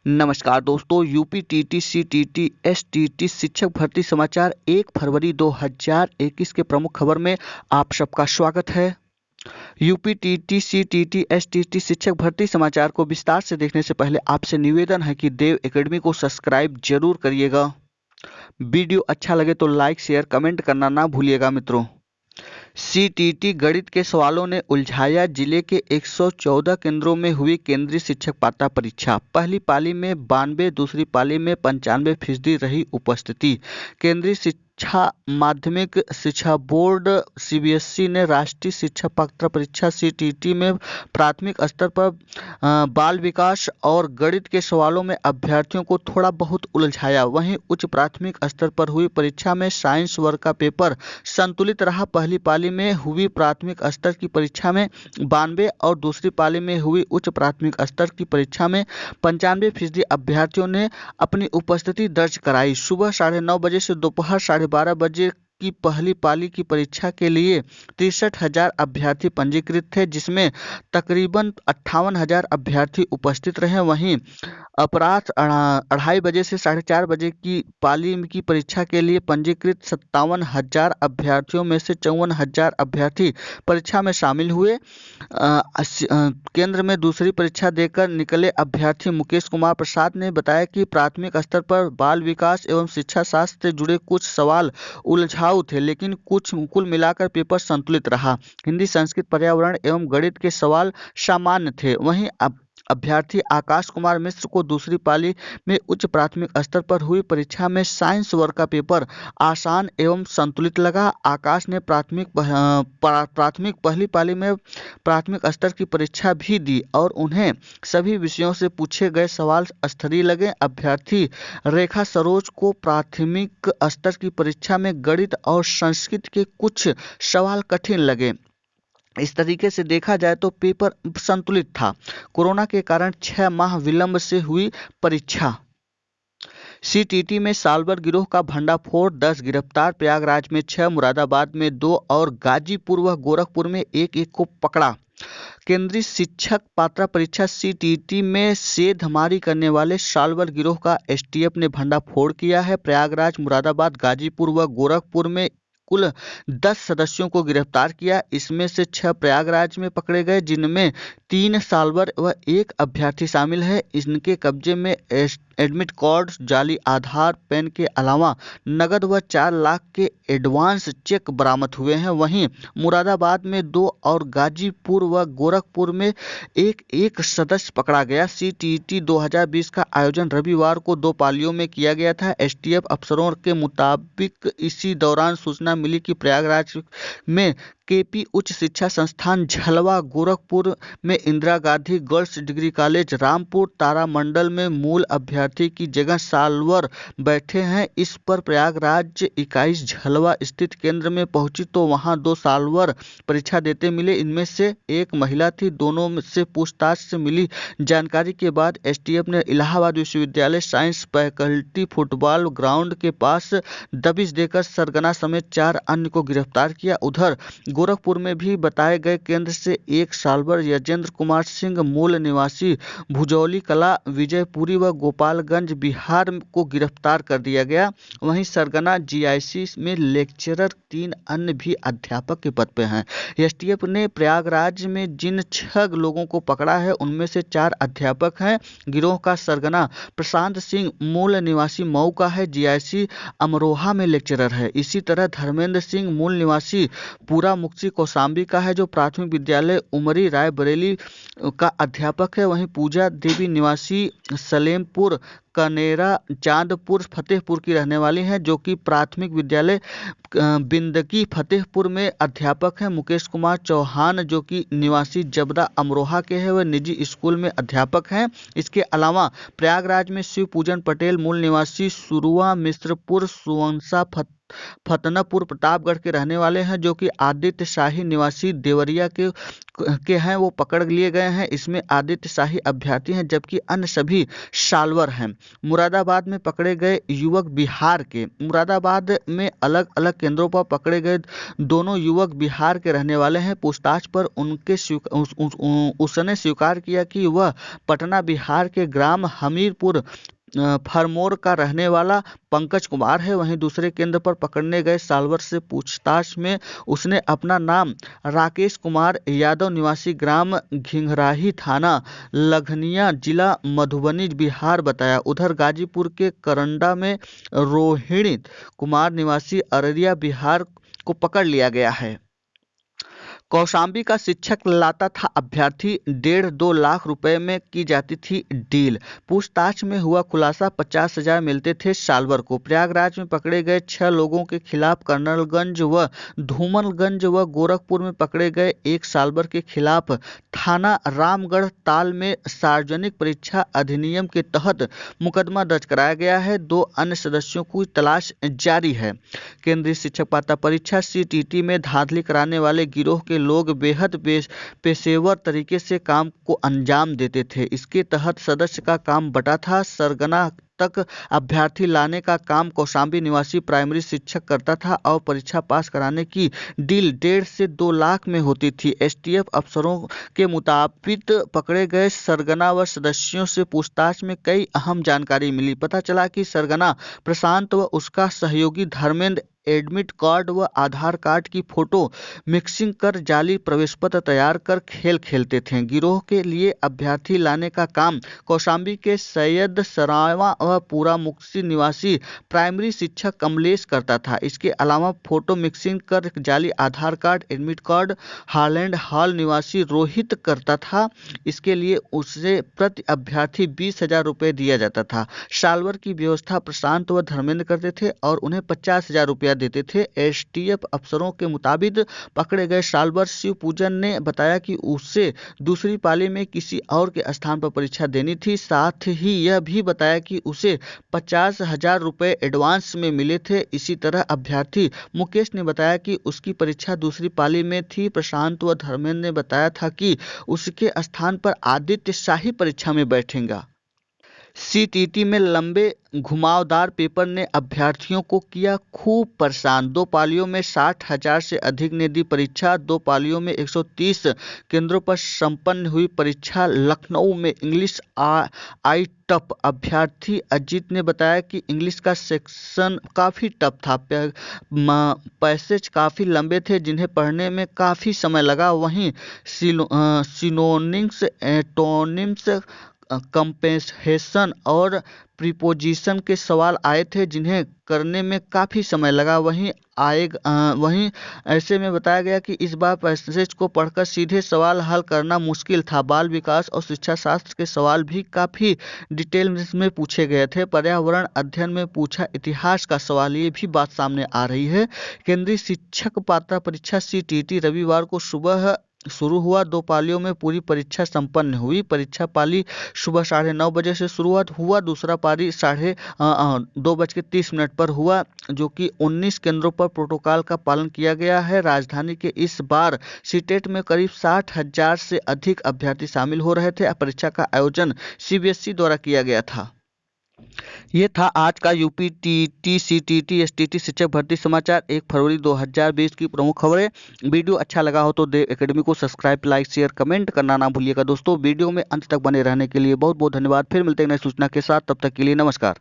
नमस्कार दोस्तों, UP TT CTT STT शिक्षक भर्ती समाचार 1 फरवरी 2021 के प्रमुख खबर में आप सबका स्वागत है। यूपी टीटी सीटीटी एसटीटी शिक्षक भर्ती समाचार को विस्तार से देखने से पहले आपसे निवेदन है कि देव एकेडमी को सब्सक्राइब जरूर करिएगा। वीडियो अच्छा लगे तो लाइक शेयर कमेंट करना ना भूलिएगा मित्रों। सीटीटी गणित के सवालों ने उलझाया जिले के 114 केंद्रों में हुई केंद्रीय शिक्षक पात्रता परीक्षा। पहली पाली में 92, दूसरी पाली में 95% रही उपस्थिति। केंद्रीय शिक्षा माध्यमिक शिक्षा बोर्ड सीबीएसई ने राष्ट्रीय शिक्षा पात्रता परीक्षा सीटीटी में प्राथमिक स्तर पर बाल विकास और गणित के सवालों में अभ्यर्थियों को थोड़ा बहुत उलझाया। वहीं उच्च प्राथमिक स्तर पर हुई परीक्षा में साइंस वर्ग का पेपर संतुलित रहा। पहली पाली में हुई प्राथमिक स्तर की परीक्षा में 92 और दूसरी पाली में हुई उच्च प्राथमिक स्तर की परीक्षा में 95% अभ्यर्थियों ने अपनी उपस्थिति दर्ज कराई। सुबह 9:30 बजे से दोपहर 12:30 बजे की पहली पाली की परीक्षा के लिए 63,000 अभ्यर्थी पंजीकृत थे, जिसमें तकरीबन 58,000 अभ्यर्थी उपस्थित रहे। वहीं अपराह 2:30 बजे से 4:30 बजे की पाली की परीक्षा के लिए पंजीकृत 57,000 अभ्यर्थियों में से 54,000 अभ्यर्थी परीक्षा में शामिल हुए। केंद्र में दूसरी परीक्षा देकर निकले अभ्यर्थी मुकेश कुमार प्रसाद ने बताया कि प्राथमिक स्तर पर बाल विकास एवं शिक्षा शास्त्र से जुड़े कुछ सवाल उलझाऊ थे, लेकिन कुल मिलाकर पेपर संतुलित रहा। हिंदी, संस्कृत, पर्यावरण एवं गणित के सवाल सामान्य थे। वहीं अभ्यर्थी आकाश कुमार मिश्र को दूसरी पाली में उच्च प्राथमिक स्तर पर हुई परीक्षा में साइंस वर्ग का पेपर आसान एवं संतुलित लगा। आकाश ने प्राथमिक पहली पाली में प्राथमिक स्तर की परीक्षा भी दी और उन्हें सभी विषयों से पूछे गए सवाल स्तरीय लगे। अभ्यर्थी रेखा सरोज को प्राथमिक स्तर की परीक्षा में गणित और संस्कृत के कुछ सवाल कठिन लगे। इस तरीके से देखा जाए तो पेपर संतुलित था। कोरोना के कारण 6 माह विलंब से हुई परीक्षा। सीटीटी में सालभर गिरोह का भंडाफोड़, 10 गिरफ्तार। प्रयागराज में 6, मुरादाबाद में 2 और गाजीपुर व गोरखपुर में 1-1 को पकड़ा। केंद्रीय शिक्षक पात्रता परीक्षा सीटीटी में सेधमारी करने वाले सालभर गिरोह का एसटीएफ ने भंडाफोड़ किया है। प्रयागराज, मुरादाबाद, गाजीपुर व गोरखपुर में कुल 10 सदस्यों को गिरफ्तार किया। इसमें से 6 प्रयागराज में पकड़े गए, जिनमें 3 सालभर व 1 अभ्यर्थी शामिल है। इनके कब्जे में एडमिट कार्ड, जाली आधार, पेन के अलावा नगद व 4 लाख के एडवांस चेक बरामद हुए हैं। वहीं मुरादाबाद में 2 और गाजीपुर व गोरखपुर में 1-1 सदस्य पकड़ा गया। सीटीटी 2020 का आयोजन रविवार को 2 पालियों में किया गया था। एसटीएफ अफसरों के मुताबिक इसी दौरान सूचना मिली कि प्रयागराज में केपी उच्च शिक्षा संस्थान झलवा, गोरखपुर में Indira Gandhi girls degree college, Rampur तारामंडल में मूल अभ्यर्थी की जगह सालवर बैठे हैं। इस पर प्रयागराज इकाई झलवा स्थित केंद्र में पहुंची तो वहां 2 सालवर परीक्षा देते मिले। इनमें से एक महिला थी। दोनों से पूछताछ से मिली जानकारी के बाद एसटीएफ ने इलाहाबाद विश्वविद्यालय साइंस फैकल्टी फुटबॉल ग्राउंड के पास दबिश देकर सरगना समेत 4 अन्य को गिरफ्तार किया। उधर गोरखपुर में भी बताए गए केंद्र से 1 सालभर यजेंद्र कुमार सिंह मूल निवासी भुजौली कला, विजयपुरी व गोपालगंज बिहार को गिरफ्तार कर दिया गया। वहीं सरगना जीआईसी में लेक्चरर 3 अन्य भी अध्यापक के पद पर हैं। एसटीएफ ने प्रयागराज में जिन 6 लोगों को पकड़ा है उनमें से 4 अध्यापक हैं। गिरोह का सरगना प्रशांत सिंह मूल निवासी मऊ का है, जीआईसी अमरोहा में लेक्चरर है। इसी तरह धर्मेंद्र सिंह मूल निवासी पूरा मुक्ति कौशाम्बी का है, जो प्राथमिक विद्यालय उमरी रायबरेली का अध्यापक है। वहीं पूजा देवी निवासी सलेमपुर कनेरा चांदपुर फतेहपुर की रहने वाली हैं, जो कि प्राथमिक विद्यालय बिंदकी फतेहपुर में अध्यापक हैं। मुकेश कुमार चौहान, जो कि निवासी जबरा अमरोहा के हैं, वह निजी स्कूल में अध्यापक हैं। इसके अलावा प्रयागराज में शिव पूजन पटेल मूल निवासी सुरुआ मिश्रपुर सुवंसा फतनापुर प्रतापगढ़ के रहने वाले हैं, जो कि आदित्य शाही निवासी देवरिया के हैं, वो पकड़ लिए गए हैं। इसमें आदित्य शाही अभ्यर्थी हैं, जबकि अन्य सभी साल्वर हैं। मुरादाबाद में पकड़े गए युवक बिहार के, मुरादाबाद में अलग अलग केंद्रों पर पकड़े गए दोनों युवक बिहार के रहने वाले हैं। पूछताछ पर उसने स्वीकार किया कि वह पटना बिहार के ग्राम हमीरपुर फरमोर का रहने वाला पंकज कुमार है। वहीं दूसरे केंद्र पर पकड़ने गए साल्वर से पूछताछ में उसने अपना नाम राकेश कुमार यादव निवासी ग्राम घिंघराही थाना लखनिया जिला मधुबनी बिहार बताया। उधर गाजीपुर के करंडा में रोहिणी कुमार निवासी अररिया बिहार को पकड़ लिया गया है। कौशाम्बी का शिक्षक लाता था अभ्यर्थी, 1.5-2 लाख रुपए में की जाती थी डील। पूछताछ में हुआ खुलासा, 50,000 मिलते थे साल्वर को। प्रयागराज में पकड़े गए 6 लोगों के खिलाफ कर्नलगंज व धूमलगंज व गोरखपुर में पकड़े गए एक साल्वर के खिलाफ थाना रामगढ़ ताल में सार्वजनिक परीक्षा अधिनियम के तहत मुकदमा दर्ज कराया गया है। 2 अन्य सदस्यों की तलाश जारी है। केंद्रीय शिक्षक पात्रता परीक्षा CTT में धांधली कराने वाले गिरोह के लोग बेहद पेशेवर तरीके से काम को अंजाम देते थे। इसके तहत सदस्य का काम बटा था। सरगना तक अभ्यर्थी लाने का काम कौशाम्बी निवासी प्राइमरी शिक्षक करता था और परीक्षा पास कराने की डील 1.5 से 2 लाख में होती थी। STF अफसरों के मुताबिक पकड़े गए सरगना व सदस्यों से पूछताछ में कई अहम जानकारी मिली। पता चला कि सरगना प्रशांत व उसका सहयोगी धर्मेंद्र एडमिट कार्ड व आधार कार्ड की फोटो मिक्सिंग कर जाली प्रवेश पत्र तैयार कर खेल खेलते थे। गिरोह के लिए अभ्यर्थी लाने का काम कौशाम्बी के सैयद सरावा व पूरा मुक्सी निवासी प्राइमरी शिक्षक कमलेश करता था। इसके अलावा फोटो मिक्सिंग कर जाली आधार कार्ड एडमिट कार्ड हालैंड हॉल निवासी रोहित करता था। इसके लिए उसे प्रति अभ्यर्थी 20,000 रुपये दिया जाता था। साल्वर की व्यवस्था प्रशांत व धर्मेंद्र करते थे और उन्हें 50,000 रुपया देते थे। STF अफसरों के मुताबिक पकड़े गए साल्वर शिव पूजन ने बताया कि उसे दूसरी पाली में किसी और के स्थान पर परीक्षा देनी थी। साथ ही यह भी बताया कि उसे 50,000 रुपये एडवांस में मिले थे। इसी तरह अभ्यर्थी मुकेश ने बताया कि उसकी परीक्षा दूसरी पाली में थी। प्रशांत व धर्मेंद्र ने बताया था कि उसके स्थान पर आदित्य शाही परीक्षा में बैठेगा। CTT में लंबे घुमावदार पेपर ने अभ्यर्थियों को किया खूब परेशान। 2 पालियों में 60,000 से अधिक ने दी परीक्षा। 2 पालियों में 130 केंद्रों पर संपन्न हुई परीक्षा। लखनऊ में इंग्लिश आई टफ। अभ्यर्थी अजीत ने बताया कि इंग्लिश का सेक्शन काफ़ी टफ था। पैसेज काफ़ी लंबे थे जिन्हें पढ़ने में काफ़ी समय लगा। वहीं सिनोनिम्स, एंटोनिम्स, कंपेंसेशन और प्रीपोजिशन के सवाल आए थे जिन्हें करने में काफ़ी समय लगा। वहीं ऐसे में बताया गया कि इस बार पैसेज को पढ़कर सीधे सवाल हल करना मुश्किल था। बाल विकास और शिक्षा शास्त्र के सवाल भी काफ़ी डिटेल में पूछे गए थे। पर्यावरण अध्ययन में पूछा इतिहास का सवाल, ये भी बात सामने आ रही है। केंद्रीय शिक्षक पात्रता परीक्षा CTT रविवार को सुबह शुरू हुआ। 2 पालियों में पूरी परीक्षा संपन्न हुई। परीक्षा पाली सुबह 9:30 बजे से शुरुआत हुआ। दूसरा पाली 2:30 पर हुआ, जो कि 19 केंद्रों पर प्रोटोकॉल का पालन किया गया है। राजधानी के इस बार सीटेट में करीब 60,000 से अधिक अभ्यर्थी शामिल हो रहे थे। परीक्षा का आयोजन CBSE द्वारा किया गया था। ये था आज का UP TT CTT STT शिक्षक भर्ती समाचार 1 फरवरी 2020 की प्रमुख खबरें। वीडियो अच्छा लगा हो तो देव एकेडमी को सब्सक्राइब, लाइक, शेयर, कमेंट करना ना भूलिएगा। दोस्तों, वीडियो में अंत तक बने रहने के लिए बहुत बहुत धन्यवाद। फिर मिलते हैं नई सूचना के साथ, तब तक के लिए नमस्कार।